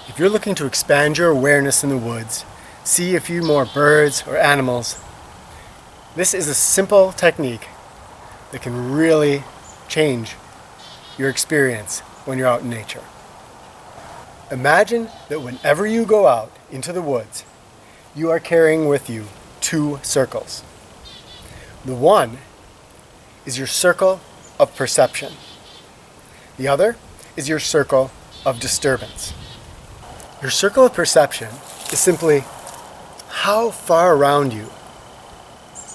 If you're looking to expand your awareness in the woods, see a few more birds or animals, this is a simple technique that can really change your experience when you're out in nature. Imagine that whenever you go out into the woods, you are carrying with you two circles. The one is your circle of perception. The other is your circle of disturbance. Your circle of perception is simply how far around you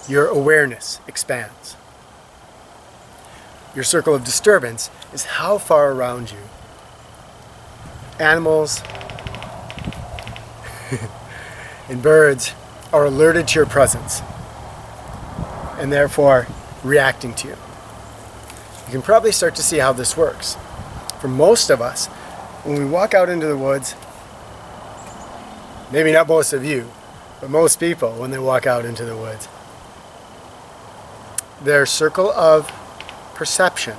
your awareness expands. Your circle of disturbance is how far around you animals and birds are alerted to your presence and therefore reacting to you. You can probably start to see how this works. For most of us, when we walk out into the woods, maybe not most of you, but most people when they walk out into the woods, their circle of perception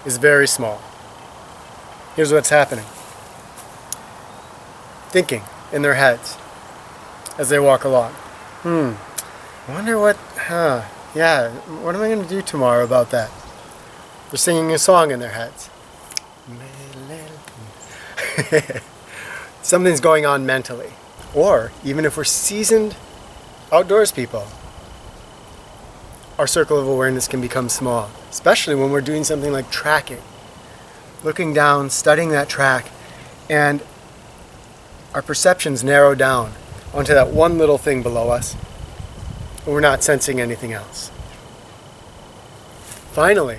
is very small. Here's what's happening. Thinking in their heads as they walk along. I wonder what am I going to do tomorrow about that? They're singing a song in their heads. Something's going on mentally. Or, even if we're seasoned outdoors people, our circle of awareness can become small, especially when we're doing something like tracking. Looking down, studying that track, and our perceptions narrow down onto that one little thing below us, and we're not sensing anything else. Finally,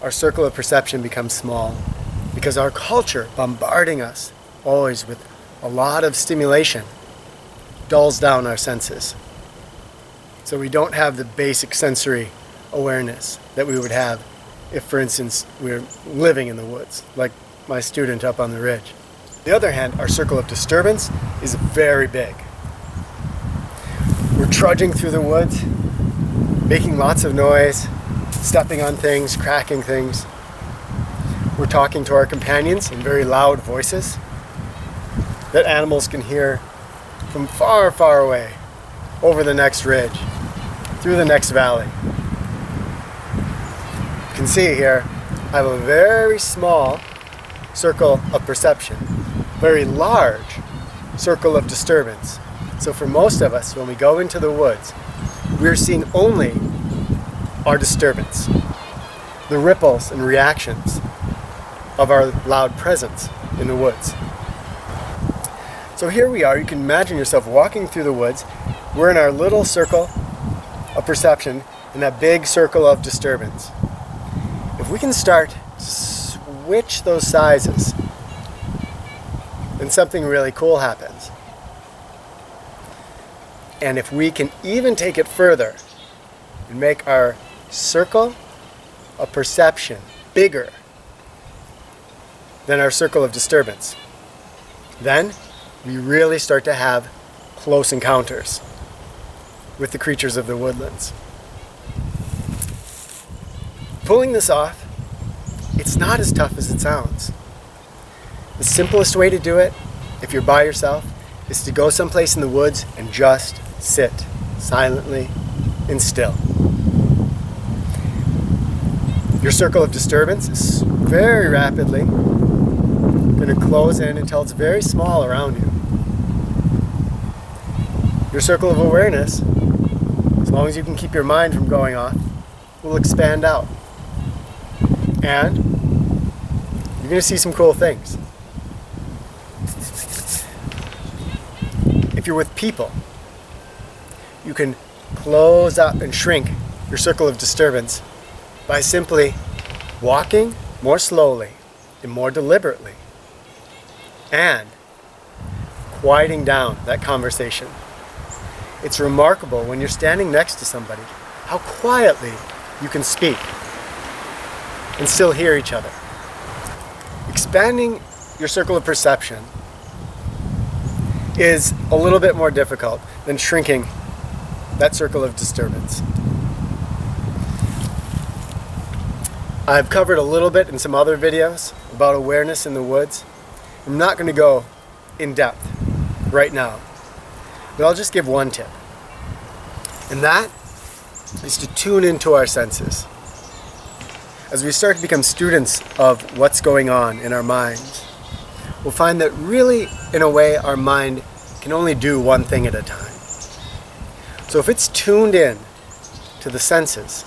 our circle of perception becomes small because our culture bombarding us always with a lot of stimulation dulls down our senses. So we don't have the basic sensory awareness that we would have if, for instance, we're living in the woods, like my student up on the ridge. On the other hand, our circle of disturbance is very big. We're trudging through the woods, making lots of noise, stepping on things, cracking things. We're talking to our companions in very loud voices that animals can hear from far, far away, over the next ridge, through the next valley. You can see here, I have a very small circle of perception, very large circle of disturbance. So for most of us, when we go into the woods, we're seeing only our disturbance, the ripples and reactions of our loud presence in the woods. So here we are, you can imagine yourself walking through the woods. We're in our little circle of perception and that big circle of disturbance. If we can start to switch those sizes, then something really cool happens. And if we can even take it further and make our circle of perception bigger than our circle of disturbance, then we really start to have close encounters with the creatures of the woodlands. Pulling this off, it's not as tough as it sounds. The simplest way to do it, if you're by yourself, is to go someplace in the woods and just sit silently and still. Your circle of disturbance is very rapidly going to close in until it's very small around you. Your circle of awareness, as long as you can keep your mind from going off, will expand out. And you're going to see some cool things. If you're with people, you can close up and shrink your circle of disturbance by simply walking more slowly and more deliberately and quieting down that conversation. It's remarkable when you're standing next to somebody how quietly you can speak and still hear each other. Expanding your circle of perception is a little bit more difficult than shrinking that circle of disturbance. I've covered a little bit in some other videos about awareness in the woods, I'm not going to go in depth right now, but I'll just give one tip. And that is to tune into our senses. As we start to become students of what's going on in our minds, we'll find that really, in a way, our mind can only do one thing at a time. So if it's tuned in to the senses,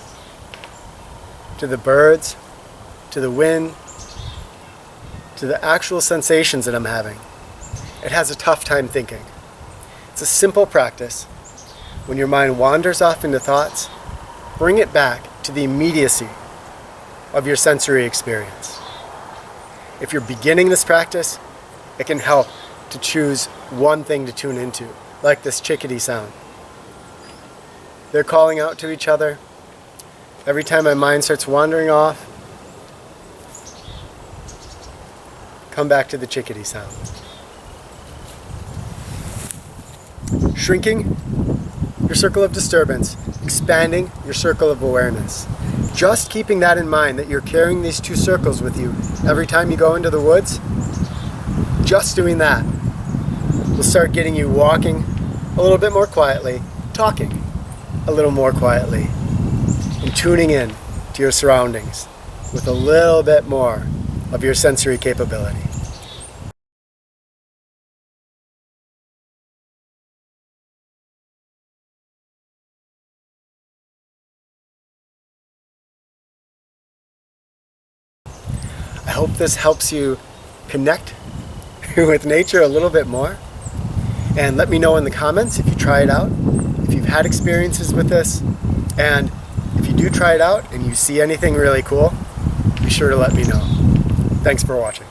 to the birds, to the wind, to the actual sensations that I'm having, it has a tough time thinking. It's a simple practice. When your mind wanders off into thoughts, bring it back to the immediacy of your sensory experience. If you're beginning this practice, it can help to choose one thing to tune into, like this chickadee sound. They're calling out to each other. Every time my mind starts wandering off, come back to the chickadee sound. Shrinking your circle of disturbance, expanding your circle of awareness. Just keeping that in mind, that you're carrying these two circles with you every time you go into the woods, just doing that will start getting you walking a little bit more quietly, talking a little more quietly, and tuning in to your surroundings with a little bit more of your sensory capability. I hope this helps you connect with nature a little bit more. And let me know in the comments if you try it out, if you've had experiences with this, and if you do try it out and you see anything really cool, be sure to let me know. Thanks for watching.